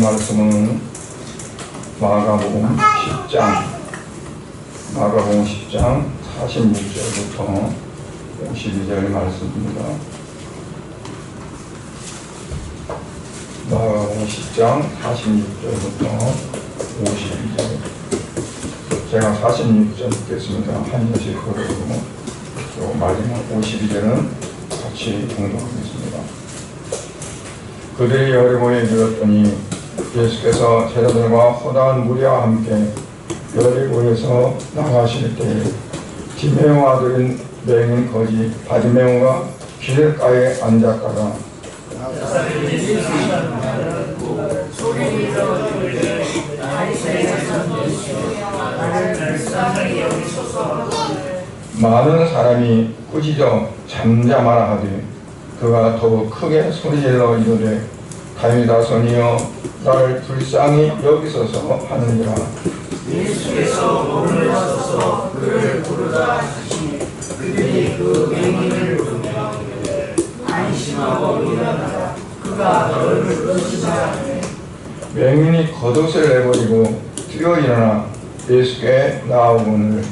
하나님 말씀은 마가복음 10장 46절부터 52절 말씀입니다. 마가복음 10장 46절부터 52절. 제가 46절 읽겠습니다. 한 절씩 걸어보고 또 마지막 52절은 같이 공독하겠습니다. 그들이 여리고에 이르렀더니 예수께서 제자들과 허다한 무리와 함께 여리고에서 나가실 때에 디메오 아들인 맹인 거지 바디메오가 길가에 앉았다가 많은 사람이 꾸짖어 잠잠하라 하되 그가 더욱 크게 소리질러 이르되 다윗아선이여 나를 불쌍히 여기소서 하느니라. 예수께서 몸을 서서 그를 부르다 하시니 그들이 그 맹인을 부르며 안심하고 일어나라. 그가 너를 부르시자 하네. 맹인이 겉옷을 내버리고 뛰어 일어나 예수께 나아오거늘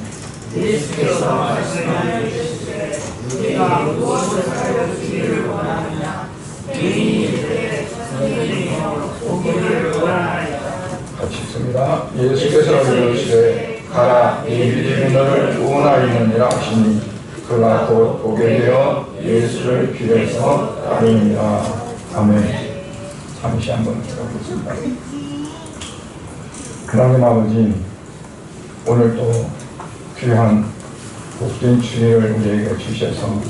예수께서 말씀하여 주시되 네가 무엇을 하여 주기를 원하느냐. 맹인이 이르되 선생님이여 보기를 원하나이다. 같이 읽습니다. 예수께서 이르시되 가라 네 믿음이 너를 구원하였느니라 하시니 그가 곧 보게 되어 예수를 길에서 따르니라. 아멘. 잠시 한번 기도하겠습니다. 하나님 아버지, 오늘도 귀한 복된 주일을 우리에게 주셔서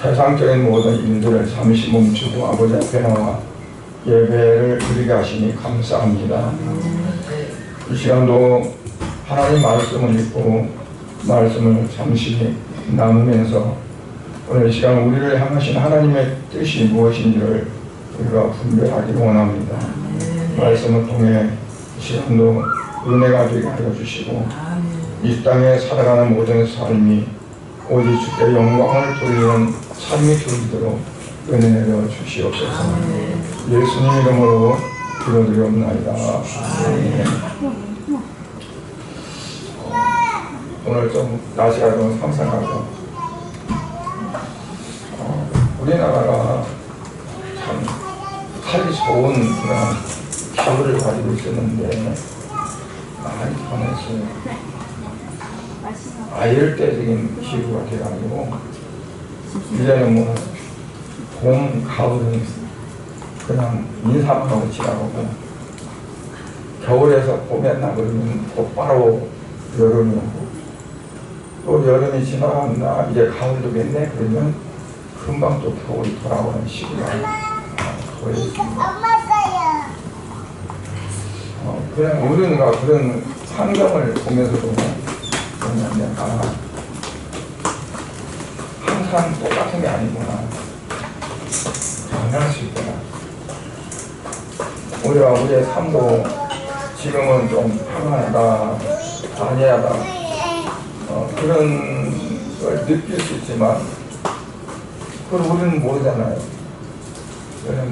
세상적인 모든 일들을 잠시 멈추고 아버지 앞에 나와 예배를 드리게 하시니 감사합니다. 이 시간도 하나님 말씀을 읽고 말씀을 잠시 나누면서 오늘 이 시간 우리를 향하신 하나님의 뜻이 무엇인지를 우리가 분별하기 원합니다. 말씀을 통해 이 시간도 은혜가 되게 하여 주시고 이 땅에 살아가는 모든 삶이 오직 주께 영광을 돌리는 삶이 되도록 은혜 내려 주시옵소서. 예수님 이름으로 기도드리옵나이다. 오늘 좀 날씨가 좀 상상하고 우리나라가 참 살기 좋은 그런 기후를 가지고 있었는데 많이 변했어요. 아열대적인 기후가 돼가지고 이제는 뭐 봄, 가을은 그냥 인사만 하고 지나가고 겨울에서 봄이 나 그러면 곧바로 여름이 오고 또 여름이 지나간다 이제 가을도 됐네 그러면 금방 또 겨울이 돌아오는 시기가 보였습니다. 그냥 우리가 그런 환경을 보면서도 내가 항상 똑같은 게 아니구나. 변할 수 있구나. 우리가 우리의 삶도 지금은 좀 평안하다, 안해하다 그런 걸 느낄 수 있지만 그걸 우리는 모르잖아요.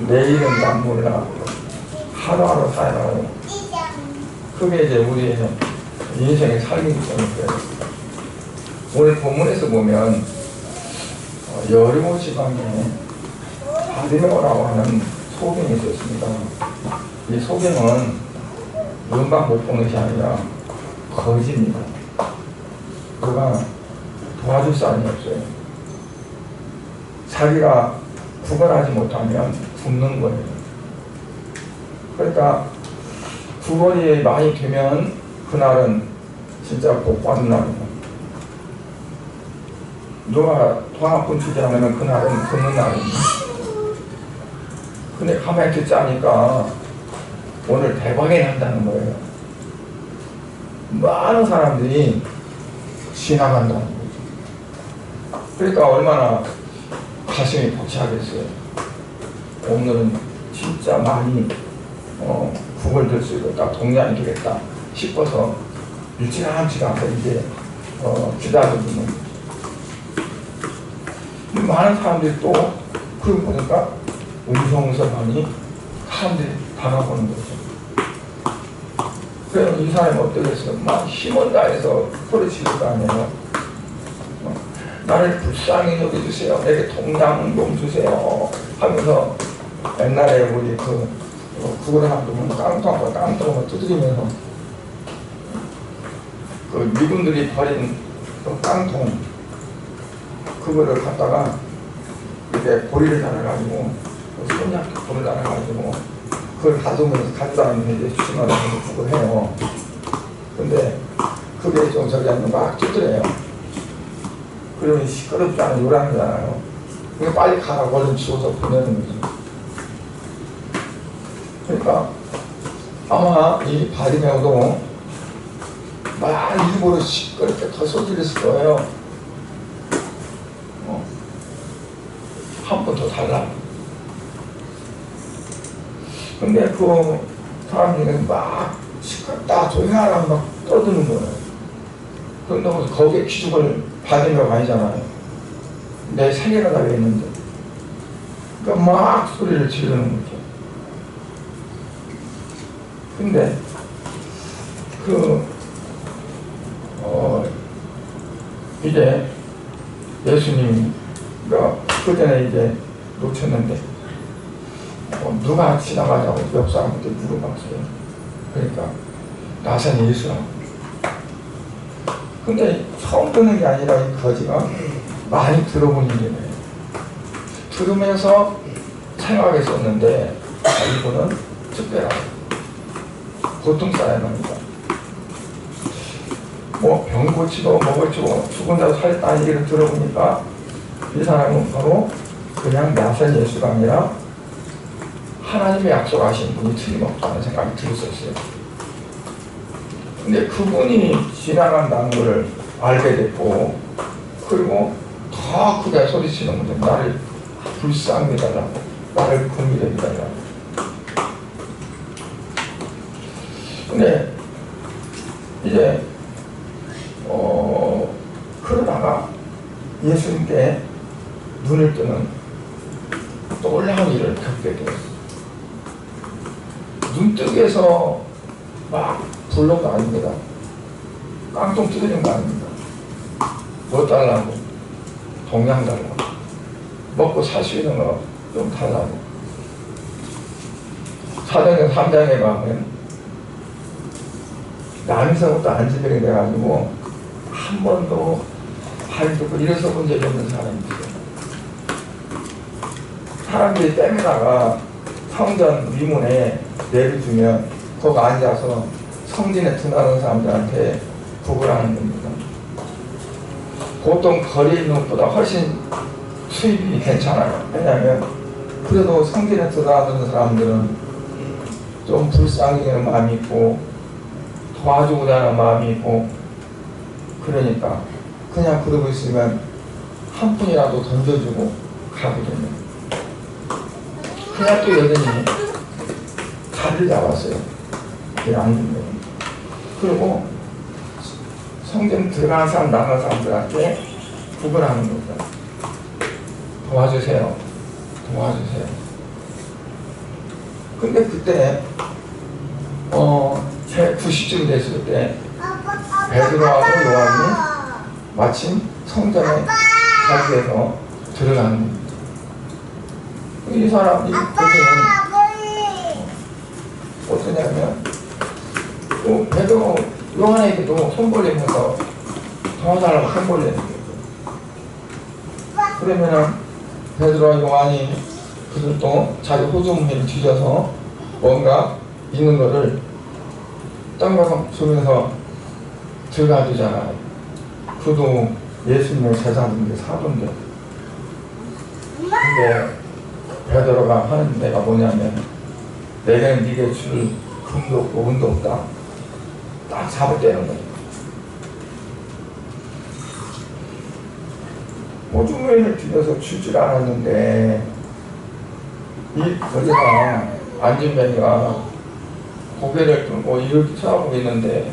내일은 난 몰라. 하루하루 살아가요. 그게 이제 우리의 인생의 삶이기 때문에 오늘 본문에서 보면 여리고 지방에 바디메오라고 하는 소경이 있었습니다. 이 소경은 눈만 못 보는 것이 아니라 거지입니다. 그가 도와줄 사람이 없어요. 자기가 구걸하지 못하면 죽는 거예요. 그러니까 구걸이 많이 되면 그날은 진짜 복 받는 날입니다. 누가 돈 한 푼 주지 않으면 그날은 굶는 날입니다. 근데 가만히 듣지 않으니까 오늘 대박이 난다는 거예요. 많은 사람들이 지나간다는 거죠. 그러니까 얼마나 가슴이 벅차겠어요. 오늘은 진짜 많이 국을 들 수 있고 딱 동량이 되겠다 싶어서 일찌감치 가서 이제 기다려주는 거죠. 많은 사람들이 또 그걸 보니까 웅성웅성하니 사람들이 바라보는 거죠. 그럼 이 사람이 어떻겠어요? 막 힘을 다해서 소리칠 거 아니에요. 나를 불쌍히 여겨주세요. 내게 동양 좀 주세요. 하면서 옛날에 우리 그걸 하면 깡통을 두드리면서 그 미군들이 버린 그 깡통 그거를 갖다가 이렇게 고리를 달아가지고 손잡이 고리를 달아가지고 그걸 가져다니면서 이제 주신하면서 그걸 해요. 근데 그게 좀 저기 하면 막 두드려요. 그러면 시끄럽지 않은 요란이잖아요. 그게 빨리 가라고 얼른 지워서 보내는 거죠. 그러니까 아마 이 바리메오도 막 일부러 시끄럽게 더 소리를 거예요. 한 번 더 달라고. 근데 그 사람들은 막 시끄럽다 조용하라고 막 떠드는 거예요. 그런데 거기에 기죽을 바리메오가 아니잖아요. 내 세계가 달려있는데. 그러니까 막 소리를 지르는 거죠. 근데 이제 예수님과 그 전에 이제 놓쳤는데 누가 지나가자고 옆 사람한테 물어봤어요. 그러니까 나선 예수라고. 근데 처음 듣는 게 아니라 이 거지가 많이 들어본 일이에요. 들으면서 생각했었는데 이분은 특별하고 보통 사람이 아니다. 뭐 병 고치고 뭐 고치고 죽은 자도 살렸다는 얘기를 들어보니까 이 사람은 바로 그냥 나선 예수가 아니라 하나님의 약속하신 분이 틀림없다는 생각이 들었었어요. 근데 그분이 지나간다는 것을 알게 됐고, 그리고 더 크게 소리치는 거죠. 나를 불쌍히 해달라고, 나를 긍휼히 해달라고. 근데 이제 그러다가 예수님께 눈을 뜨는 놀라운 일을 겪게 되었어요. 눈뜨기에서 막 불러도 아닙니다. 깡통 두드린 거 아닙니다. 뭐 달라고, 동양 달라고, 먹고 살 수 있는 거 좀 달라고. 사도행전 3장에 가면 남에서부터 안지병이 돼가지고 한 번도 발을 뚫고 일어서 본 적이 없는 사람이 있어요. 사람들이 땜에다가 성전 위문에 내려주면 거기 앉아서 성전에 들어가는 사람들한테 구걸하는 겁니다. 보통 거리에 있는 것보다 훨씬 수입이 괜찮아요. 왜냐하면 그래도 성전에 들어가는 사람들은 좀 불쌍히 여기는 마음이 있고 도와주고자 하는 마음이 있고, 그러니까 그냥 그러고 있으면 한 푼이라도 던져주고 가거든요. 그냥 또 여전히 자리를 잡았어요. 그냥 안 준대요. 그리고 성전 들어가는 사람 나가는 사람들한테 구걸하는 거죠. 도와주세요. 도와주세요. 근데 그때 제 90쯤 됐을 때 베드로하고 요한이 마침 성전에 가기 위해서 들어가는 겁니다. 이 사람이 어떠냐면 베드로 요한에게도 손 벌리면서 도와달라고 손 벌리는 거죠. 그러면은 베드로와 요한이 그들도 자기 호주머니를 뒤져서 뭔가 있는 거를 땅바닥 주면서 들어가주잖아요. 그도 예수님의 제자인데 사도인데. 근데 베드로가 하는 데가 뭐냐면 내게는 네게 줄 금도 없고 은도 없다. 딱 잡아떼는 거예요. 호주머니를 뒤져서 주질 않았는데 이 거기가 안진뱅이가 고개를 들고 이렇게 쳐다보고 있는데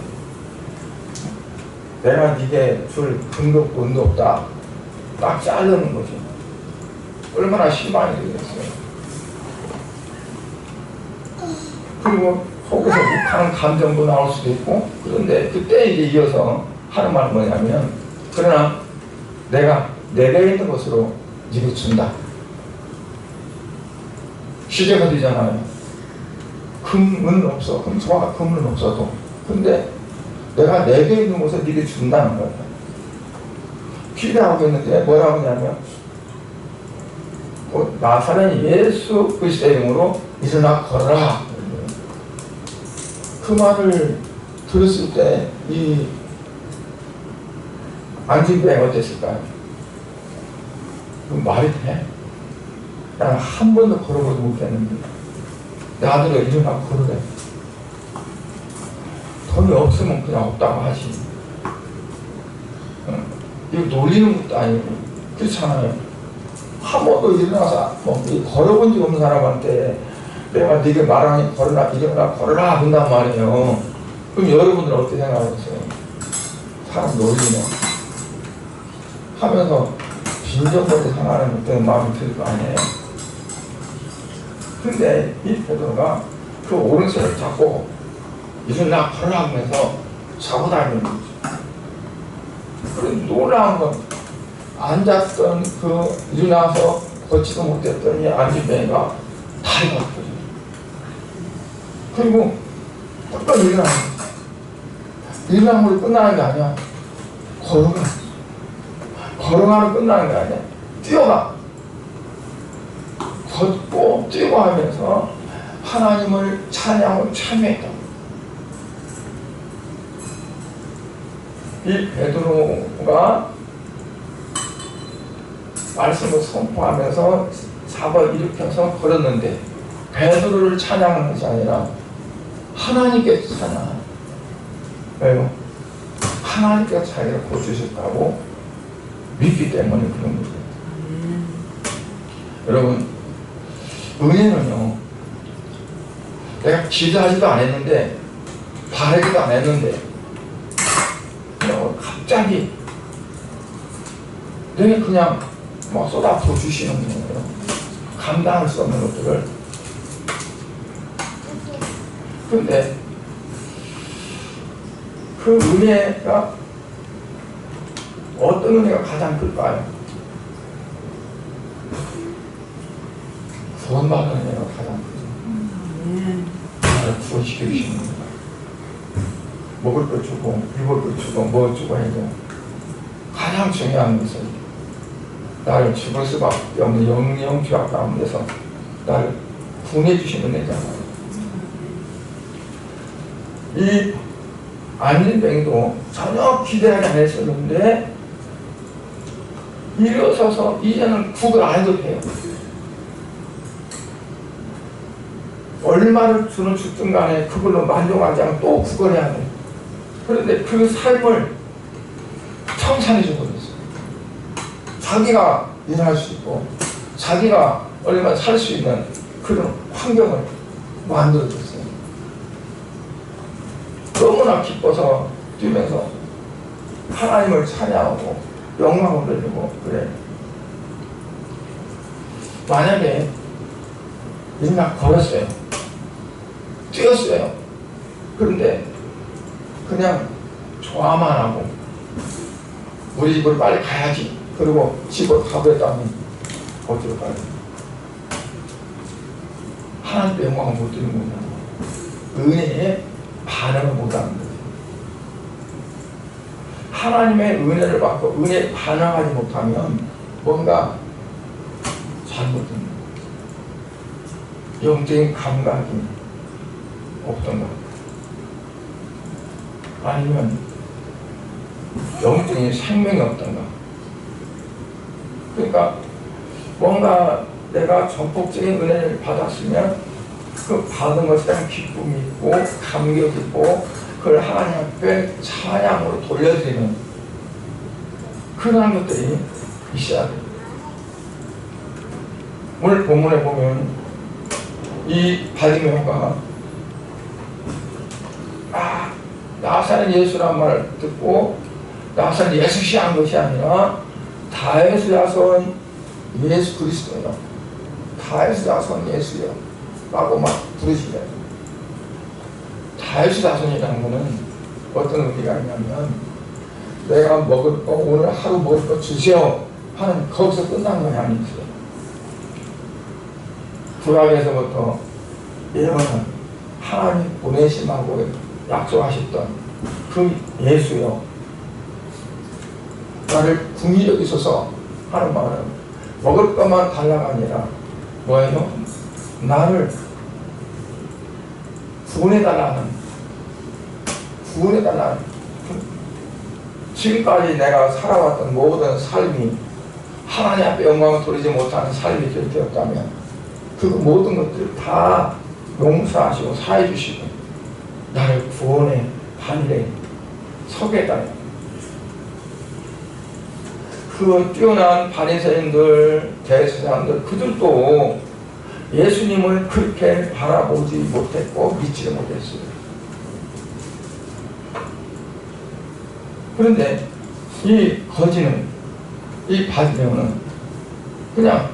내가 네게 줄 금도 없고 은도 없다. 딱 자르는 거죠. 얼마나 실망이 되겠어요. 그리고 속에서 욱하는 감정도 나올 수도 있고. 그런데 그때 이제 이어서 하는 말은 뭐냐면, 그러나 내가 내게 있는 것으로 네게 준다. 시제가 되잖아요. 금은 없어. 금소와 금은 없어도. 근데 내가 내게 있는 것을 네게 준다는 거예요. 기대하고 있는데 뭐라고 하냐면, 나사렛 예수 그리스도의 이름으로 일어나 걸어라. 그 말을 들었을 때 이 안진뱅이 어땠을까요? 그 말이 돼? 나는 한 번도 걸어보지 못했는데 내 아들이 일어나 걸으래. 돈이 없으면 그냥 없다고 하지. 이거 놀리는 것도 아니고 그렇잖아요. 한 번도 일어나서 걸어본 적 없는 사람한테 내가 네게 말하니 걸어라, 일어나 걸어라 한단 말이에요. 그럼 여러분들은 어떻게 생각하세요? 사람 놀리네 하면서 빈정거리 생활하는 어떤 마음이 들 거 아니에요. 근데 이 베드로가 그 오른손을 잡고 일어나 걸어라 하면서 잡고 다니는 거죠. 그런데 놀라운 건 앉았던 그 일어나서 걷지도 못했던 이 안진뱅이가 다리가 아프죠. 그리고 딱 일어나는 거죠. 일어나는 거 끝나는 게 아니야. 걸어가. 걸어가는 끝나는 게 아니야. 뛰어가. 걷고 뛰고 하면서 하나님을 찬양하고 참여했다. 이 베드로가 말씀을 선포하면서 사벌 일으켜서 걸었는데 베드로를 찬양하는 것이 아니라 하나님께서 찬양하는. 왜요? 하나님께서 자기를 고쳐주셨다고 믿기 때문에 그런 거죠. 여러분, 은혜는요, 내가 기도하지도 안 했는데 바라기도 안 했는데 갑자기 내게 그냥 막 쏟아부어 주시는 거예요. 감당할 수 없는 것들을. 근데 그 은혜가 어떤 은혜가 가장 클까요? 구원받은 은혜가 가장 크죠. 나를 구원시켜 주시는 거예요. 먹을 걸 주고 입을 걸 주고 뭐 주고 해도 가장 중요한 것은 나를 죽을 수밖에 없는 영영 죄악 가운데서 나를 구원해 주시는 은혜잖아요. 이 안진뱅이도 전혀 기대하지 안 했었는데 일어서서 이제는 구걸 안 해도 돼요. 얼마를 주는 죽든 간에 그걸로 만족하지 않고 또 구걸해야 돼. 그런데 그 삶을 청산해 줘버렸어요. 자기가 일할 수 있고 자기가 얼마나 살 수 있는 그런 환경을 만들어줬어요. 너무나 기뻐서 뛰면서 하나님을 찬양하고 영광을 돌리고 그래. 만약에 일어나 걸었어요. 뛰었어요. 그런데 그냥 좋아만 하고 우리 집으로 빨리 가야지. 그리고 집으로 가버렸다면 어떨까요? 하나님께 영광을 못 드리는 거잖아요. 은혜에 반응을 못하는 거죠. 하나님의 은혜를 받고 은혜에 반응하지 못하면 뭔가 잘못된 거예요. 영적인 감각이 없던가, 아니면 영적인 생명이 없던가. 그러니까 뭔가 내가 전폭적인 은혜를 받았으면 그 받은 것에 대한 기쁨이 있고 감격이 있고 그걸 하나님 앞에 찬양으로 돌려드리는 그런 것들이 있어야 돼요. 오늘 본문에 보면 이 바디메오가 나사렛 예수란 말을 듣고 나사렛 예수시 한 것이 아니라 다윗의 자손 예수 그리스도요, 다윗의 자손 예수요 라고 막 부르시잖아요. 자유시다손이라는 거는 어떤 의미가 있냐면 내가 먹을 거 오늘 하루 먹을 거 주세요 하는 거기서 끝난 건 아니죠. 구약에서부터 예언은 하나님 보내심하고 약속하셨던 그 예수요 나를 궁히 여기소서 하는 말은 먹을 것만 달라가 아니라 뭐예요? 나를 구원해달라는 지금까지 내가 살아왔던 모든 삶이 하나님 앞에 영광을 돌리지 못하는 삶이 되었다면 그 모든 것들을 다 용서하시고 사해 주시고 나를 구원의 하늘에 서게 해달라. 그 뛰어난 바리새인들, 대제사장들 그들도 예수님을 그렇게 바라보지 못했고 믿지 못했어요. 그런데 이 거지는, 이 바리새인은 그냥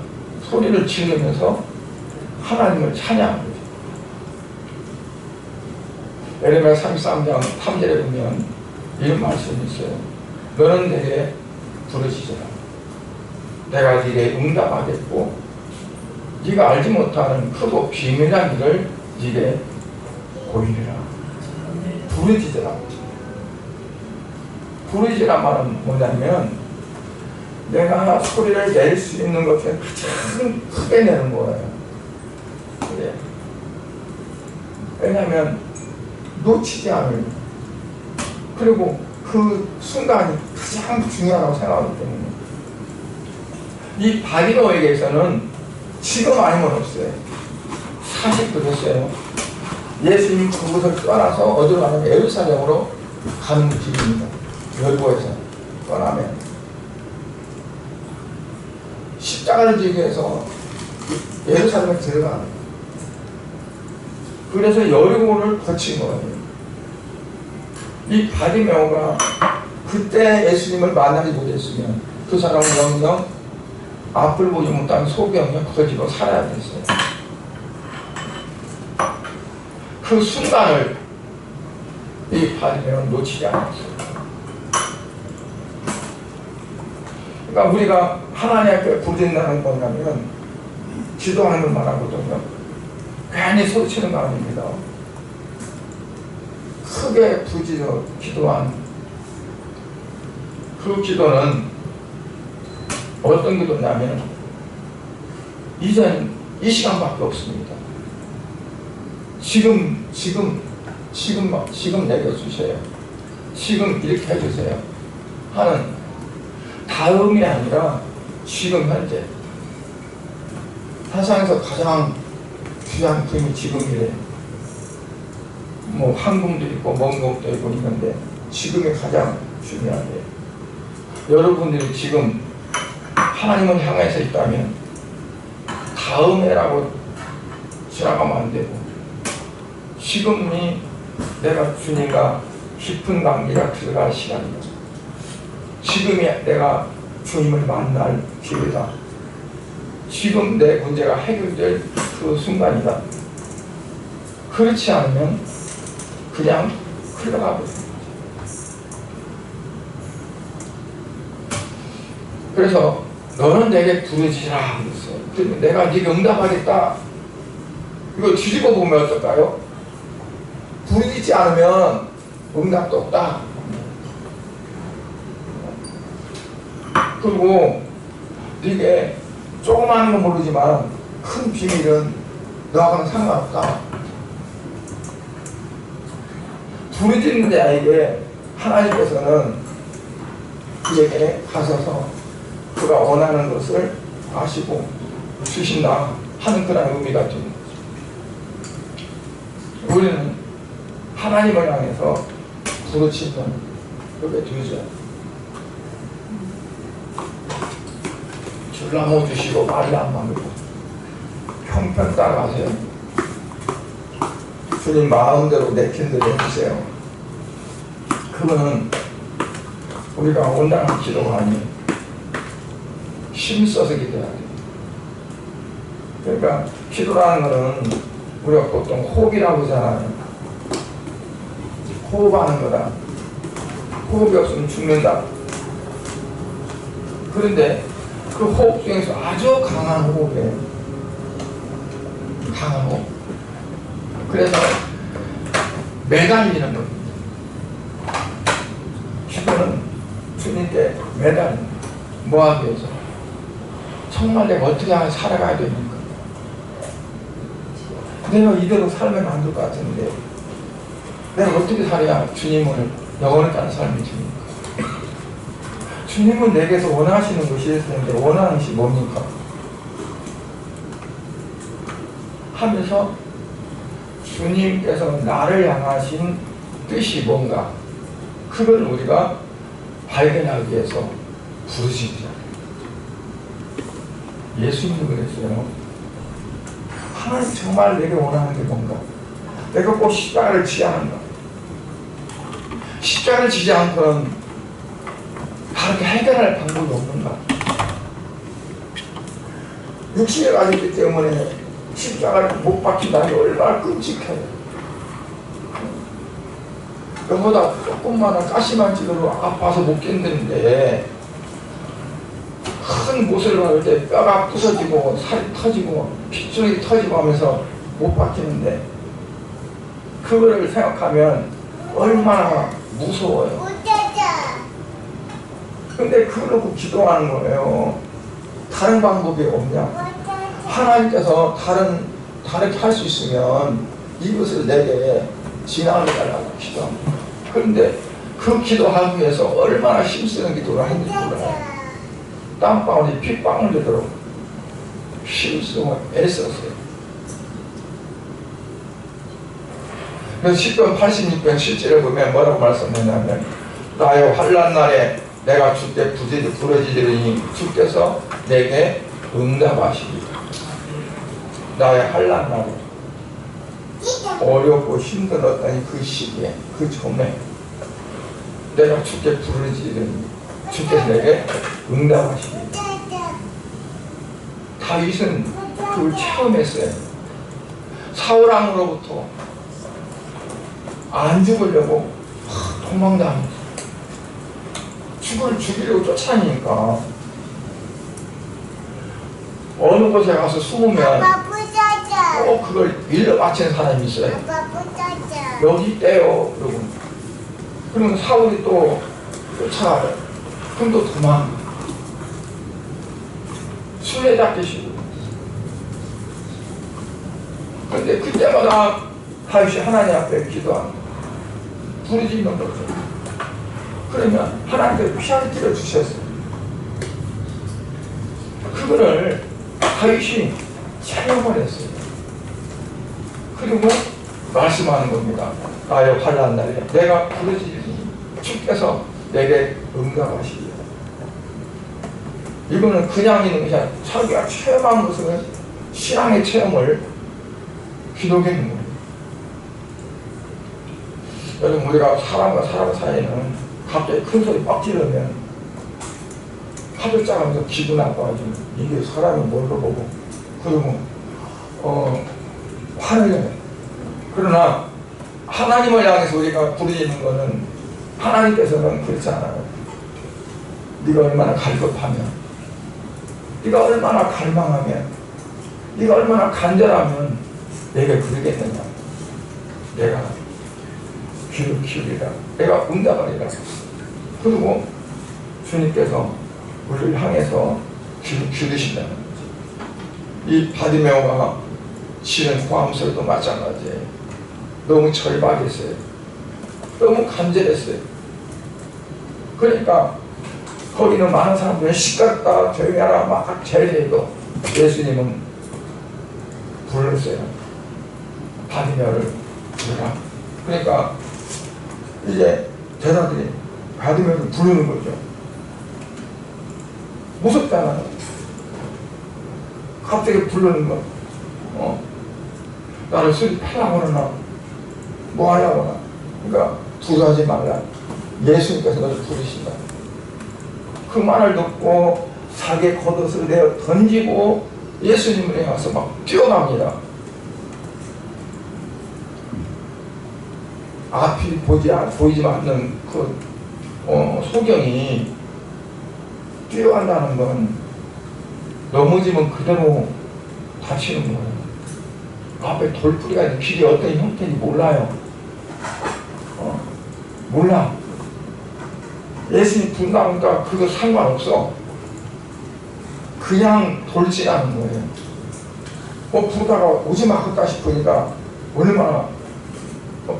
소리를 지르면서 하나님을 찬양합니다. 에레미야 33장 3절에 보면 이런 말씀이 있어요. 너는 내게 부르짖어라. 내가 네게 응답하겠고 네가 알지 못하는 크고 비밀한 일을 네게 보이리라. 부르짖어라. 부르짖으란 말은 뭐냐면 내가 소리를 낼 수 있는 것을 가장 크게 내는 거예요. 그래. 왜냐하면 놓치지 않을, 그리고 그 순간이 가장 중요하다고 생각하기 때문에 이 바리새인에게서는 지금 아니면 없어요. 사실 그랬어요. 예수님 그곳을 떠나서 어디로 가냐면 예루살렘으로 가는 길입니다. 여리고에서 떠나면 십자가를 지기 위해서 예루살렘에 들어가는 거예요. 그래서 여리고를 거친 거예요. 이 바리새인가 그때 예수님을 만나지 못했으면 그 사람은 영영 앞을 보지 못한 소경의 거지로 살아야 됐어요. 그 순간을 이 바리새인은 놓치지 않았어요. 그러니까 우리가 하나님 앞에 부르짖는다는 건 뭐냐면 기도하는 걸 말하거든요. 괜히 소리치는 거 아닙니다. 크게 부르짖어 기도한 그 기도는 어떤 기도냐면 이젠 이 시간밖에 없습니다. 지금 내게 주세요. 지금 이렇게 해주세요. 하는 다음이 아니라 지금 현재. 세상에서 가장 귀한 품이 지금이래. 뭐 황금도 있고 먼 것도 있고 있는데 지금이 가장 중요한데 여러분들이 지금 하나님을 향해서 있다면 다음에라고 지나가면 안 되고 지금이 내가 주님과 깊은 관계가 들어갈 시간이다. 지금이 내가 주님을 만날 기회다. 지금 내 문제가 해결될 그 순간이다. 그렇지 않으면 그냥 흘러가 버립니다. 그래서 너는 내게 부르짖으라 그랬어요. 내가 네게 응답하겠다. 이거 뒤집어 보면 어떨까요? 부르짖지 않으면 응답도 없다. 그리고 네게 조그마한 건 모르지만 큰 비밀은 너하고는 상관없다. 부르짖는 자에게 하나님께서는 그에게 가셔서 그가 원하는 것을 아시고 주신다 하는 그런 의미가 됩니다. 우리는 하나님을 향해서 부르짖는 그게 되죠. 줄나무 주시고 말이 안 막고 평평 따라가세요. 주님 마음대로 내킨 대로 해주세요. 그거는 우리가 온당한 기도가 아니에요. 힘써서 기도해야 돼요. 그러니까 기도라는 것은 우리가 보통 호흡이라고 하잖아요. 호흡하는 거다. 호흡이 없으면 죽는다. 그런데 그 호흡 중에서 아주 강한 호흡이에요. 강한 호흡. 그래서 매달리는 겁니다. 주님은 주님께 매달리는 거예요. 뭐 하기 위해서? 정말 내가 어떻게 하면 살아가야 됩니까? 내가 이대로 살면 안 될 것 같은데 내가 어떻게 살아야 주님을 영원히 따는 삶이 됩니까? 주님은 내게서 원하시는 것이 있을 텐데 원하는 것이 뭡니까? 하면서 주님께서 나를 향하신 뜻이 뭔가 그걸 우리가 발견하기 위해서 부르십니다. 예수님도 그랬어요. 하나님 정말 내게 원하는 게 뭔가? 내가 꼭 십자가를 지야 한다. 십자가를 지지 않고는 다르게 해결할 방법이 없는가? 육신을 가지고 있기 때문에 십자가를 못 박힌다는 게 얼마나 끔찍해요. 그보다 조금만 가시만 찌르도 아파서 못 견디는데 큰 못을 박을 때 뼈가 부서지고 살이 터지고 핏줄이 터지고 하면서 못 박히는데 그거를 생각하면 얼마나 무서워요. 근데 그걸 놓고 기도하는 거예요. 다른 방법이 없냐? 하나님께서 다르게 할 수 있으면 이것을 내게 지나게 달라고 기도합니다. 그런데 그 기도하기 위해서 얼마나 힘쓰는 기도를 하는지 몰라요. 땀방울이 핏방울 되도록 힘쓰고 애썼어요. 그래서 10편 86편 7절에 보면 뭐라고 말씀했냐면 나의 환난 날에 내가 주께 부르짖으리니 주께서 내게 응답하시리라. 나의 환난 날에 어렵고 힘들었다니 그 시기에 그 점에 내가 주께 부르짖으리니 주께서 내게 응답하시리라. 다윗은 그걸 체험했어요. 사울왕으로부터 안 죽으려고 도망다니면서 죽이려고 쫓아다니니까 어느 곳에 가서 숨으면 꼭 그걸 일러 바치는 사람이 있어요. 여기 있대요. 그러면 사울이 또 쫓아가요. 그럼 또 도망가. 술래잡기 시고. 그런데 그때마다 다윗이 하나님 앞에 기도합니다. 부르짖는 거죠. 그러면 하나님께서 피할 길을 주셨어요. 그거를 다윗이 체험을 했어요. 그리고 말씀하는 겁니다. 나의 환난 날에 내가 부르짖으니 주께서 내게 응답하시리라. 이거는 그냥 있는 것이 아니라 자기가 체험한 것은 신앙의 체험을 기록하는 거예요. 요즘 우리가 사람과 사람 사이에는 갑자기 큰 소리 빡 지르면 하도 짜가면서 기분 나빠가지고 이게 사람이 뭘로 보고 그러면 화를 내요. 그러나 하나님을 향해서 우리가 부르짖는 것은 하나님께서는 그렇지 않아요. 네가 얼마나 갈급하면, 네가 얼마나 갈망하면, 네가 얼마나 간절하면 내게 부르겠느냐. 내가 귀를 기울이라. 내가 응답하리라. 그리고 주님께서 우리를 향해서 귀를 기울이신다는 거죠. 이 바디메오가 치는 호암소리도 마찬가지예요. 너무 절박했어요. 너무 간절했어요. 그러니까 거기는 많은 사람들이 시끄럽다 조용히 하라 막 제일해도 예수님은 불렀어요. 바디메오를 부르라. 그러니까 이제 제자들이 바디메오를 부르는 거죠. 무섭잖아요. 갑자기 부르는 거. 나를 술이 패라고 그러나 뭐 하려고 하나. 그러니까 두려워하지 말라. 예수님께서 너를 부르신다. 그 말을 듣고 자기의 겉옷을 내어 던지고 예수님을 향해서 막 뛰어납니다. 앞이 보이지 않는 그 소경이 뛰어간다는 건 넘어지면 그대로 다치는 거예요. 앞에 돌뿌리가 있는 길이 어떤 형태인지 몰라요. 몰라. 예수님 불 나오니까 그거 상관없어. 그냥 돌진하는 거예요. 부다가 오지 마겠다 싶으니까 얼마나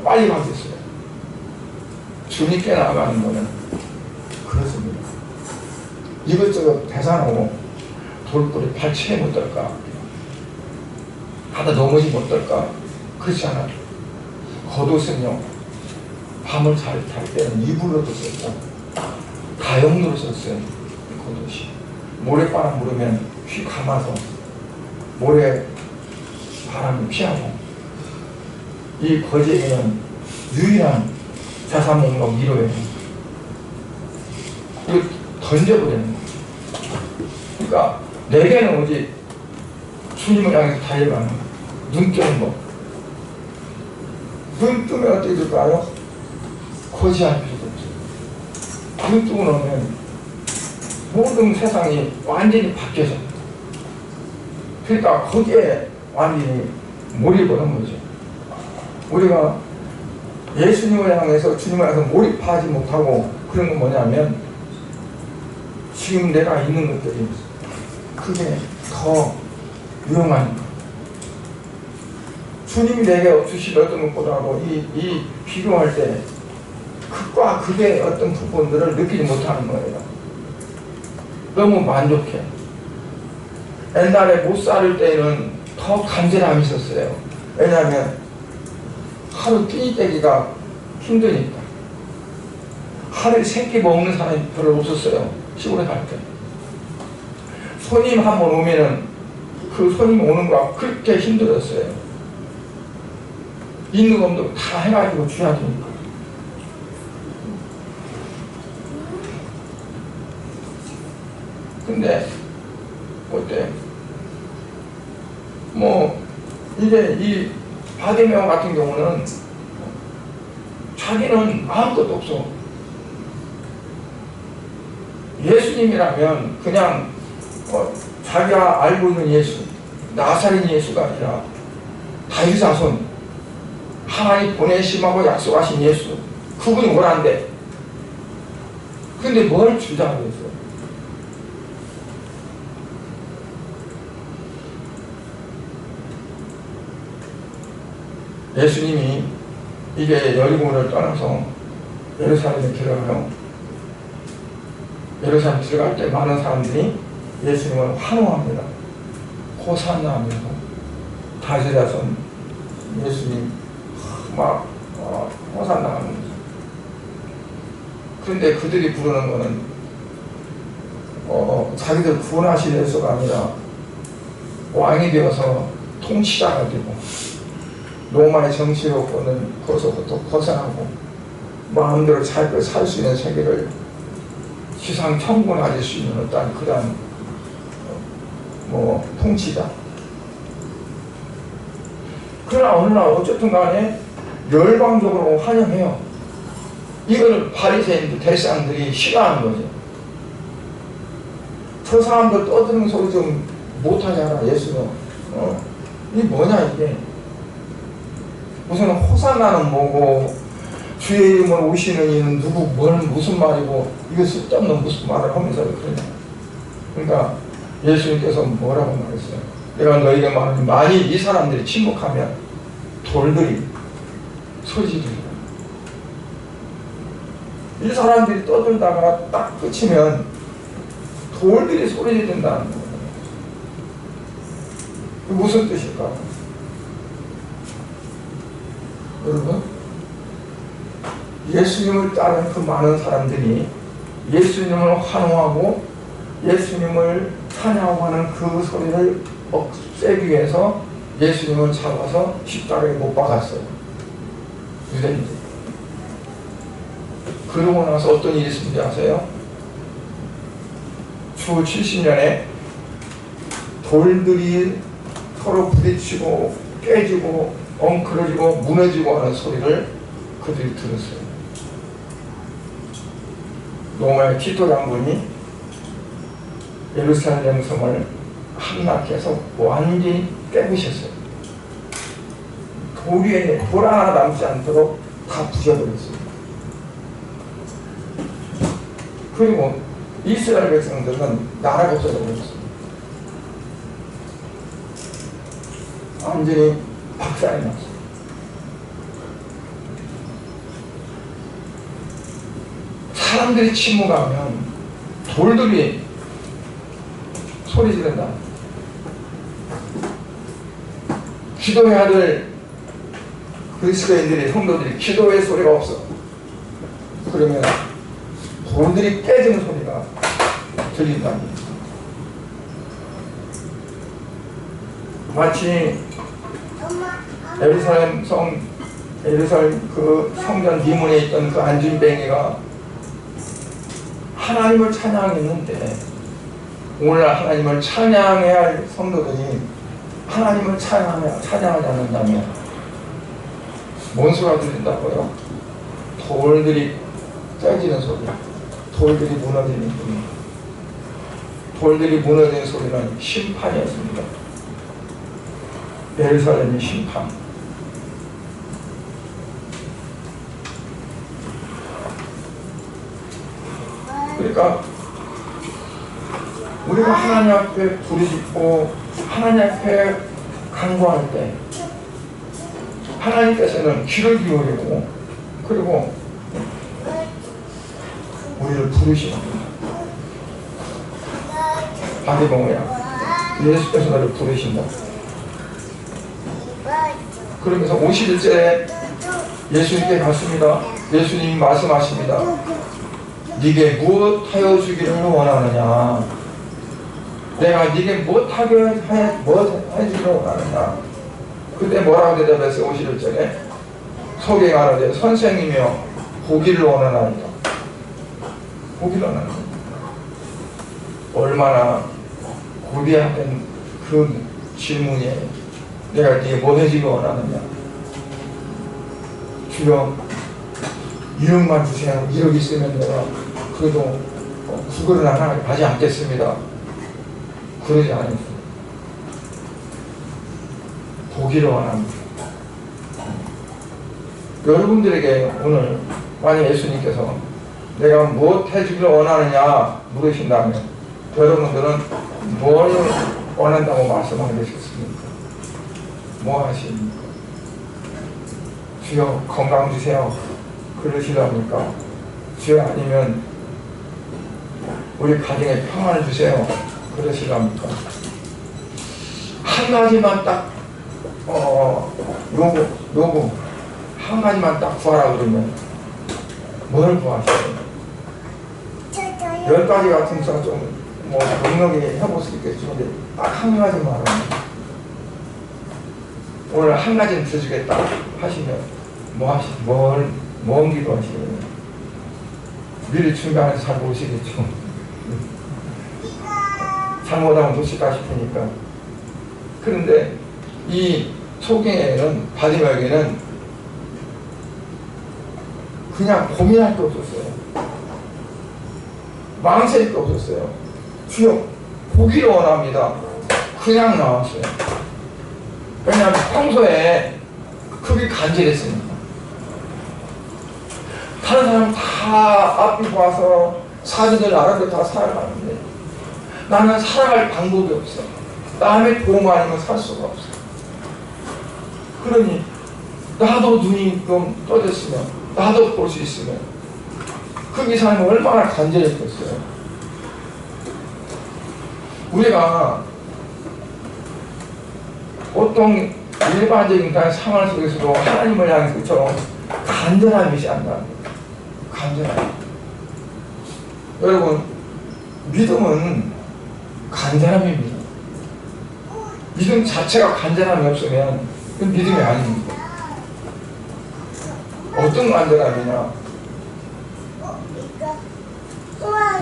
빨리 가겠어요. 주님께 나가는 거는 그렇습니다. 이것저것 계산하고 돌뿌리 발치면 어떨까? 하다 넘어지면 어떨까? 그렇지 않아요. 겉옷은요, 밤을 잘 탈 때는 이불로도 썼고 다용도로 썼어요. 겉옷이 모래바람 불으면 휘 감아서 모래 바람을 피하고, 이 거제에는 유일한 자사목록 1호예요. 이거 던져버리는 거예요. 그러니까 내게는 오직 주님을 향해서 달려가는 거예요. 눈 뜨는 거. 눈 뜨면 어떻게 될까요? 거지할 필요도 없어요. 눈 뜨고 나면 모든 세상이 완전히 바뀌어져. 그러니까 거기에 완전히 몰입을 한 거죠. 우리가 예수님을 향해서 주님을 향해서 몰입하지 못하고 그런 건 뭐냐면 지금 내가 있는 것들이 그게 더 유용한 거. 주님이 내게 주신 어떤 것보다도 이 비교할 때 극과 극의 어떤 부분들을 느끼지 못하는 거예요. 너무 만족해. 옛날에 못 살을 때는 더 간절함이 있었어요. 왜냐하면 하루 끼니떼기가 힘드니까. 하루에 3끼 먹는 사람이 별로 없었어요. 시골에 갈 때. 손님 한 번 오면은 그 손님 오는 거가 그렇게 힘들었어요. 있는 놈도 다 해가지고 줘야 되니까. 근데 어때? 이제 이 바디메오 같은 경우는 자기는 아무것도 없어. 예수님이라면 그냥 자기가 알고 있는 예수, 나사렛 예수가 아니라 다윗 자손, 하나님 보내심하고 약속하신 예수, 그분이 뭐란데? 근데 뭘 주자고 했어요? 예수님이 이게 여리고를 떠나서 예루살렘에 들어가요. 예루살렘에 들어갈 때 많은 사람들이 예수님을 환호합니다. 호산나 하면서 다윗의 자손 예수님 막 호산나 하면서. 그런데 그들이 부르는 거는 자기들 구원하신 예수가 아니라 왕이 되어서 통치자가 되고 로마의 정치로부터는 거기서부터 벗어나고 마음대로 잘 살 수 있는 세계를 지상 천국을 가질 수 있는 어떤 그런 통치자. 그러나 어느 날 어쨌든 간에 열광적으로 환영해요. 이걸 바리새인들 대상들이 싫어하는 거죠. 저 사람들 떠드는 소리 좀 못하잖아. 예수는 이게 뭐냐 이게. 무슨 호산나는 뭐고 주의 이름으로 오시는 이는 누구 무슨 말이고 이거 쓸데없는 무슨 말을 하면서 그러냐. 그러니까 예수님께서 뭐라고 말했어요? 내가 너희에게 말하니 만일 이 사람들이 침묵하면 돌들이 소리지르리라. 이 사람들이 떠들다가 딱 끝이면 돌들이 소리지른다는 거예요. 무슨 뜻일까? 여러분, 예수님을 따르는 그 많은 사람들이 예수님을 환호하고 예수님을 찬양하고 하는 그 소리를 없애기 위해서 예수님을 잡아서 십자가에 못 박았어요. 유대인들. 그러고 나서 어떤 일이 있는지 아세요? 주 70년에 돌들이 서로 부딪히고 깨지고 엉클어지고 무너지고 하는 소리를 그들이 들었어요. 로마의 티토 장군이 예루살렘 성을 함락해서 완전히 깨부셨어요. 돌 하나 남지 않도록 다 부셔버렸어요. 그리고 이스라엘 백성들은 나라가 없어져버렸어요. 완전히 박살이 났어요. 사람들이 침묵하면 돌들이 소리 지른다. 기도해야 될 그리스도인들이, 성도들이 기도의 소리가 없어. 그러면 돌들이 깨지는 소리가 들린다. 마치 예루살렘 그 성전 뒷문에 있던 그 안진뱅이가 하나님을 찬양했는데, 오늘날 하나님을 찬양해야 할 성도들이 하나님을 찬양하지 않는다면 뭔 소리가 들린다고요? 돌들이 깨지는 소리, 돌들이 무너지는 소리. 돌들이 무너지는 소리는 심판이었습니다. 예루살렘의 심판. 그러니까 우리가 하나님 앞에 부르짖고 하나님 앞에 간구할 때 하나님께서는 귀를 기울이고 그리고 우리를 부르십니다. 바디봉이야. 예수께서 너를 부르신다. 그러면서 51절에 예수님께 갔습니다. 예수님이 말씀하십니다. 네게 무엇하여 주기를 원하느냐? 내가 네게 무엇하게 해주기를 원하느냐? 그때 뭐라고 대답했어요? 51절에 속에 가라되 선생님이여 보기를 원하나이다. 보기를 원하나이다. 얼마나 고대한 그 질문에 내가 네게 뭐 해주기를 원하느냐? 주여 1억만 주세요. 1억 있으면 내가 그래도 구걸은 하나 하지 않겠습니다. 그러지 않았어요. 보기를 원합니다. 여러분들에게 오늘 만약 예수님께서 내가 무엇 해주기를 원하느냐 물으신다면 여러분들은 뭘 원한다고 말씀하게 되셨습니까? 뭐 하십니까? 주여 건강 주세요. 그러시랍니까? 주여 아니면 우리 가정에 평안을 주세요. 그러시랍니까? 한 가지만 딱 요구 한 가지만 딱 구하라 그러면 뭘 구하시죠? 10가지 같은 좀 넉넉히 해볼 수 있겠죠. 근데 딱 한 가지만 하면 오늘 한 가지는 드주겠다 하시면 뭔 기도 하시겠어요? 미리 준비하면서 잘 모르시겠죠. 잘못하면 놓칠까 싶으니까. 그런데 이 소경에는 바디메에게는 그냥 고민할 게 없었어요. 망설일 게 없었어요. 주여 보기를 원합니다. 그냥 나왔어요. 왜냐하면 평소에 그게 간절했으니까. 다른 사람 다 앞이 봐서 사진을 알아도 다 살아가는데 나는 살아갈 방법이 없어. 남의 도움 아니면 살 수가 없어. 그러니 나도 눈이 좀 떠졌으면 나도 볼 수 있으면 그 이상은 얼마나 간절했겠어요. 우리가 보통 일반적인 상황 속에서도 하나님을 향해서 그처럼 간절한 것이 아니라 간절함. 여러분 믿음은 간절함입니다. 믿음 자체가 간절함이 없으면 그건 믿음이 아닙니다. 어떤 간절함이냐?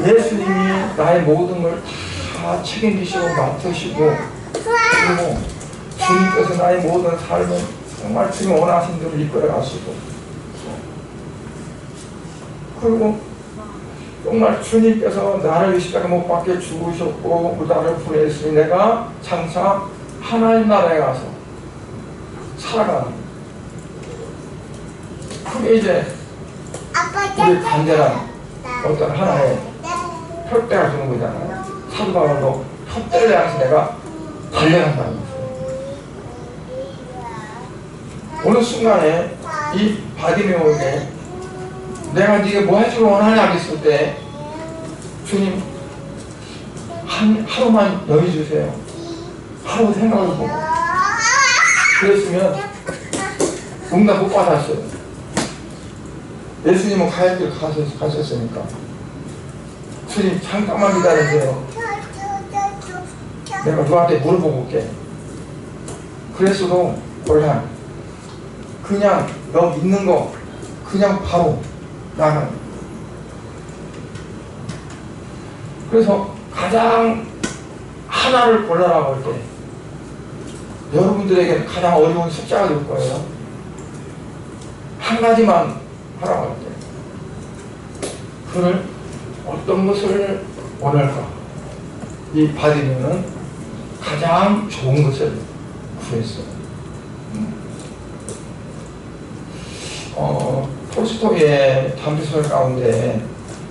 예수님이 나의 모든 걸 다 책임지시고 맡으시고 그리고 주님께서 나의 모든 삶을 정말 주님 원하신 대로 이끌어 가시고 그리고 정말 주님께서 나를 이 십자가 못 박게 죽으셨고 나를 보내시니 내가 장차 하나님 나라에 가서 살아가는, 그게 이제 우리 간절한 어떤 하나의 푯대가 주는 거잖아요. 사도 바울도 푯대를 향해서 내가 달려간다는 거예요. 어느 순간에 이 바디메오에게 내가 네게 뭐 해주길 원하냐 했을 때 주님 하루만 여기 주세요. 하루 생각을 보고 그랬으면 응답 못 받았어요. 예수님은 가야 길 가셨으니까 주님 잠깐만 기다리세요. 내가 누구한테 물어보고 올게. 그랬어도 그냥 너 믿는 거 그냥 바로 나가는. 그래서 가장 하나를 골라라고 할 때 여러분들에게 가장 어려운 숫자가 될 거예요. 한 가지만 하라고 할 때 그를 어떤 것을 원할까? 이 바디면은 가장 좋은 것을 구했어요. 톨스토이의 담비설 가운데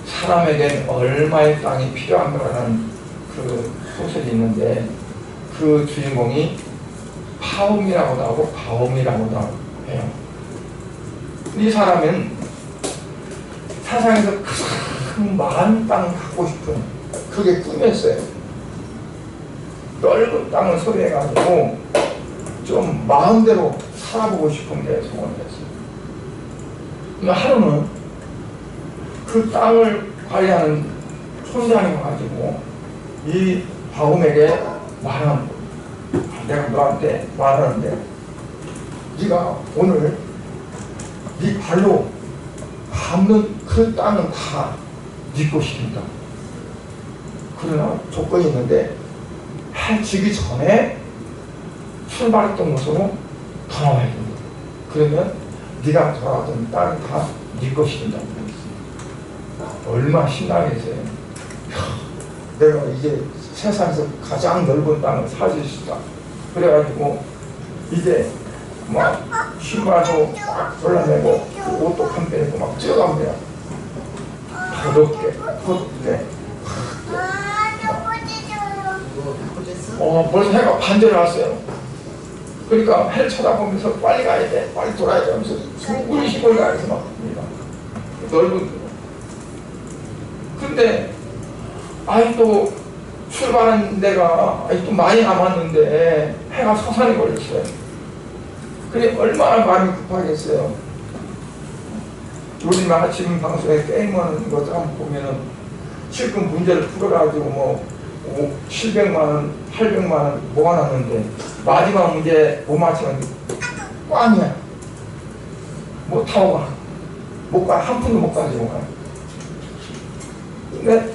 사람에겐 얼마의 땅이 필요한가라는 그 소설이 있는데 그 주인공이 파움이라고도 하고 바움이라고도 해요. 이 사람은 세상에서 큰 많은 땅을 갖고 싶은 그게 꿈이었어요. 넓은 땅을 소유해가지고 좀 마음대로 살아보고 싶은 게 소원이었어요. 하루는 그 땅을 관리하는 총장이 와가지고 이 바움에게 말하는 거예요. 내가 너한테 말하는데 네가 오늘 네 발로 밟는 그 땅은 다 네 것이다. 그러나 조건이 있는데 해 지기 전에 출발했던 곳으로 돌아와야 됩니다. 그러면 네가 돌아왔던 땅이 다 네 것이 된다고 그랬어요. 얼마나 신나겠어요. 내가 이제 세상에서 가장 넓은 땅을 사줄 수 있다. 그래가지고 이제 막 신발도 막 골라내고 옷도 한 빼고 막 뛰어갑니다. 더 높게 더 높게. 벌써 해가 반절에 왔어요. 그러니까 해를 쳐다보면서 빨리 가야 돼, 빨리 돌아야 돼 하면서 우리심을 가해서 막 갑니다. 넓은. 근데 아직도 출발한 데가 아직도 많이 남았는데 해가 서산이 걸렸어요. 그게 얼마나 마음이 급하겠어요. 요즘 아침 방송에 게임하는 것도 한번 보면은 실금 문제를 풀어가지고 뭐 700만원, 800만원 모아놨는데 마지막 문제 못 맞추면 꽝이야. 못 타고 가. 못 가. 한 푼도 못 가지고 가. 근데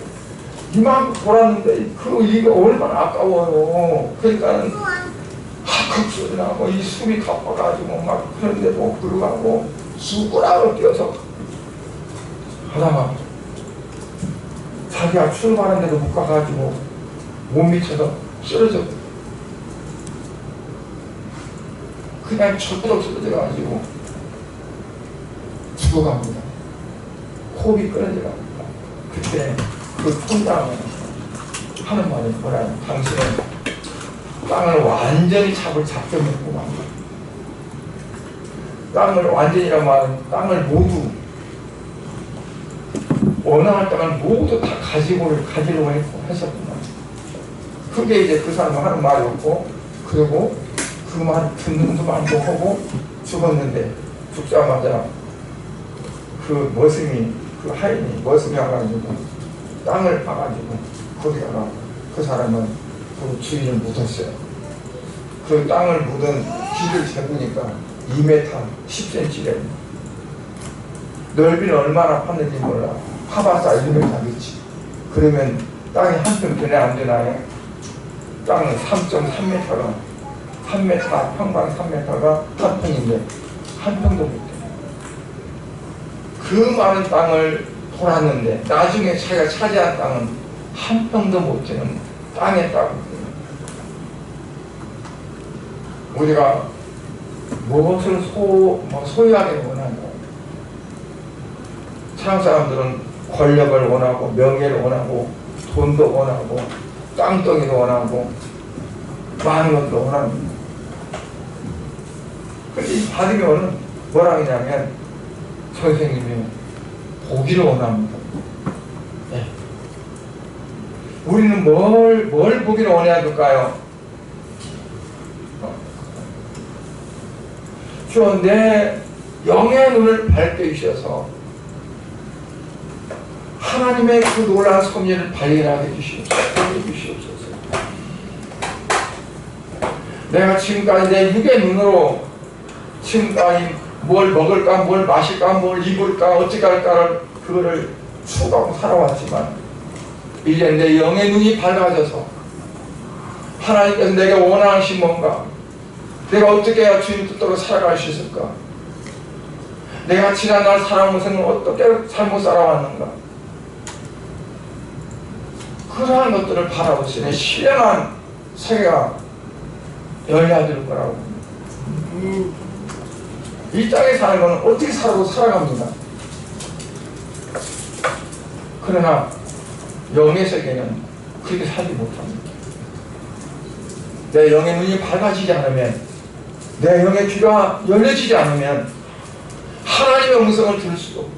이만큼 돌았는데 이게 얼마나 아까워요. 그러니까는 헉헉 나고 이 숨이 가빠가지고 막 그런데도 불구하고 수구락을 뛰어서 하다가 자기가 출발하는데도 못 가가지고 못 미쳐서 쓰러져. 그냥 철부덕 쓰러져가지고 죽어갑니다. 호흡이 끊어져갑니다. 그때 그 통장은 하는 말이 뭐라요? 당신은 땅을 완전히 잡을 작정을 했고 맙니다. 땅을 완전히란 말은 땅을 모두 원하는 땅을 모두 다 가지려고 했었구나. 그게 이제 그 사람이 하는 말이었고, 그리고 그 말 듣는 수만도 하고 죽었는데 죽자마자 그 머슴이, 그 하인이 머슴이 와가지고 땅을 파가지고 거기다가 그 사람은 그 주인을 묻었어요. 그 땅을 묻은 길을 재보니까 2m 10cm래. 넓이는 얼마나 팠는지 몰라. 파봤자 1m겠지. 그러면 땅이 한 편 되나 안 되나요? 땅은 3.3m가 3m, 평방 3m가 한 평인데 한 평도 못 돼. 그 많은 땅을 돌았는데 나중에 자기가 차지한 땅은 한 평도 못 되는 땅에 따고 우리가 무엇을 소유하게 원하냐. 세상 사람들은 권력을 원하고 명예를 원하고 돈도 원하고 땅덩이도 원하고 많은 것도 원합니다. 근데 이 바디메오는 뭐라 하냐면 선생님이 보기를 원합니다. 네. 우리는 뭘 보기를 원해야 될까요? 주여 내 영의 눈을 밝게 주셔서 하나님의 그 놀라운 섭리를 발견하게 주시옵소서. 내가 지금까지 내 육의 눈으로 지금까지 뭘 먹을까, 뭘 마실까, 뭘 입을까, 어찌 할까를 그거를 추구하고 살아왔지만 이제 내 영의 눈이 밝아져서 하나님께서 내게 원하는 것이 뭔가, 내가 어떻게 해야 주님 뜻대로 살아갈 수 있을까, 내가 지난날 살아오면서는 어떻게 잘못 살아왔는가, 그러한 것들을 바라보시니 신령한 세계가 열려질 거라고. 이 땅에 사는 것은 어떻게 살아갑니다. 그러나 영의 세계는 그렇게 살지 못합니다. 내 영의 눈이 밝아지지 않으면, 내 영의 귀가 열려지지 않으면 하나님의 음성을 들을 수도 없고.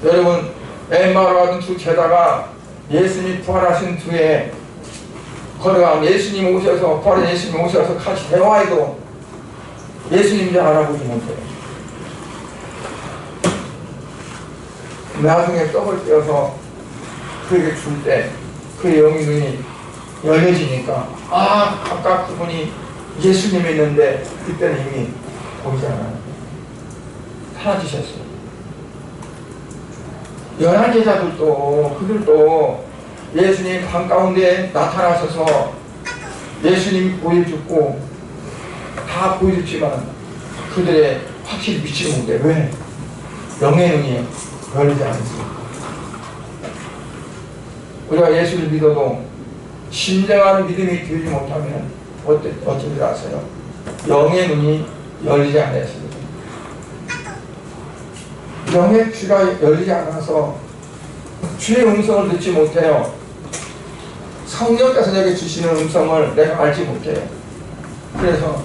여러분, 엠마오와 같은 두 제자가 예수님이 부활하신 뒤에 걸어가면 예수님 오셔서, 부활한 예수님 오셔서 같이 대화해도 예수님인지 알아보지 못해요. 나중에 떡을 떼어서 그에게 줄 때 그의 영의 눈이 열려지니까 아까 그분이 예수님이 있는데 그때는 이미 보이지 않아요. 사라지셨어요. 11제자들도 그들도 예수님 밤 가운데 나타나셔서 예수님 보여줬고 다 보여줬지만 그들의 확실히 믿지 못해. 왜? 영의 눈이 열리지 않습니다. 우리가 예수를 믿어도 진정한 믿음이 되지 못하면 어찌 줄 아세요? 영의 눈이 열리지 않았습니다. 영의 귀가 열리지 않아서 주의 음성을 듣지 못해요. 성령께서 내게 주시는 음성을 내가 알지 못해요. 그래서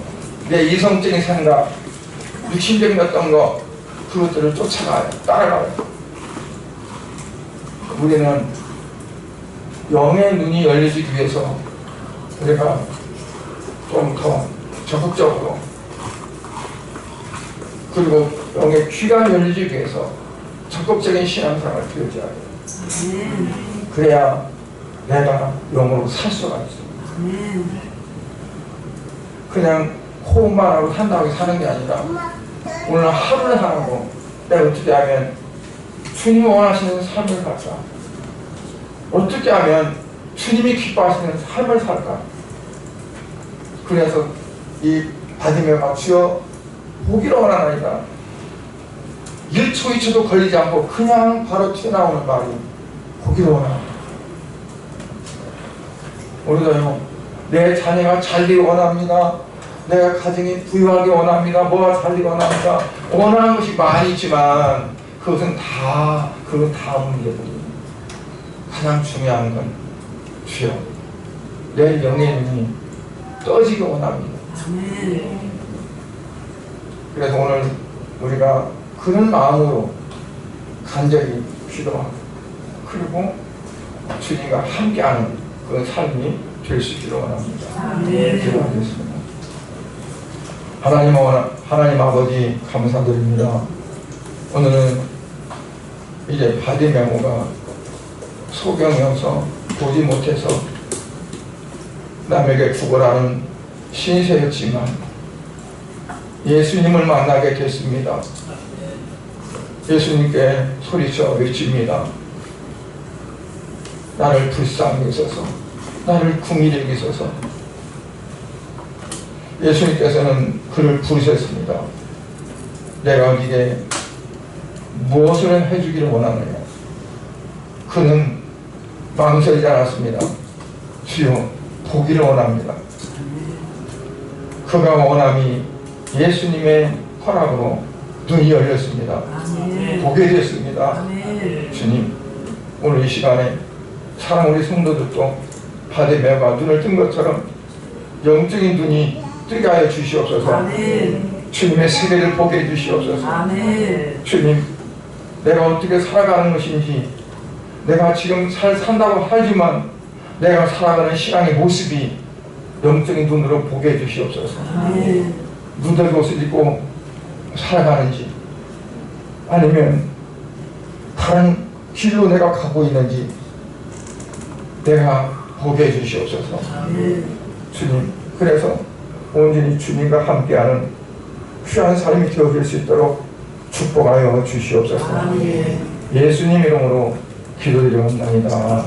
내 이성적인 생각, 육신적인 어떤 것, 그것들을 쫓아가요. 따라가요. 우리는 영의 눈이 열리기 위해서 우리가 좀 더 적극적으로, 그리고 영의 귀가 열리기 위해서 적극적인 신앙생활을 기울여야 해요. 그래야 내가 영으로 살 수가 있습니다. 그냥 호흡만 하고 산다고 사는 게 아니라 오늘 하루를 하고 내가 어떻게 하면 주님이 원하시는 삶을 살까, 어떻게 하면 주님이 기뻐하시는 삶을 살까. 그래서 이 바디메오가 주여 보기를 원하나이다. 1초 2초도 걸리지 않고 그냥 바로 튀어나오는 말이 보기를 원합니다. 우리도요, 내 자녀가 잘되기 원합니다. 내가 가정이 부유하기 원합니다. 뭐가 잘되기 원합니다. 원하는 것이 많이 있지만 그건 다 문제거든요. 가장 중요한 건 주여 내 영의 눈이 떠지기 원합니다. 그래서 오늘 우리가 그런 마음으로 간절히 기도하고, 그리고 주님과 함께하는 그런 삶이 될 수 있기를 원합니다. 기도하겠습니다. 하나님 아버지 감사드립니다. 오늘은 이제 바디메오가 소경이어서 보지 못해서 남에게 죽어라는 신세였지만 예수님을 만나게 됐습니다. 예수님께 소리쳐 외칩니다. 나를 불쌍히 여기소서, 나를 긍휼히 여기소서. 예수님께서는 그를 부르셨습니다. 내가 네게 무엇을 해주기를 원하느냐. 그는 망설이지 않았습니다. 주여 보기를 원합니다. 그가 원함이 예수님의 허락으로 눈이 열렸습니다. 보게 됐습니다. 주님, 오늘 이 시간에 사랑 우리 성도들도 바다에 매가 눈을 뜬 것처럼 영적인 눈이 뜨게 하여 주시옵소서. 주님의 세계를 보게 해주시옵소서. 주님, 내가 어떻게 살아가는 것인지, 내가 지금 산다고 하지만 내가 살아가는 신앙의 모습이 영적인 눈으로 보게 해주시옵소서. 누들 옷을 입고 살아가는지, 아니면 다른 길로 내가 가고 있는지 내가 보게 해주시옵소서. 주님, 그래서 온전히 주님과 함께하는 귀한 삶이 되어질 수 있도록 축복하여 주시옵소서. 예수님 이름으로 기도드리옵나이다.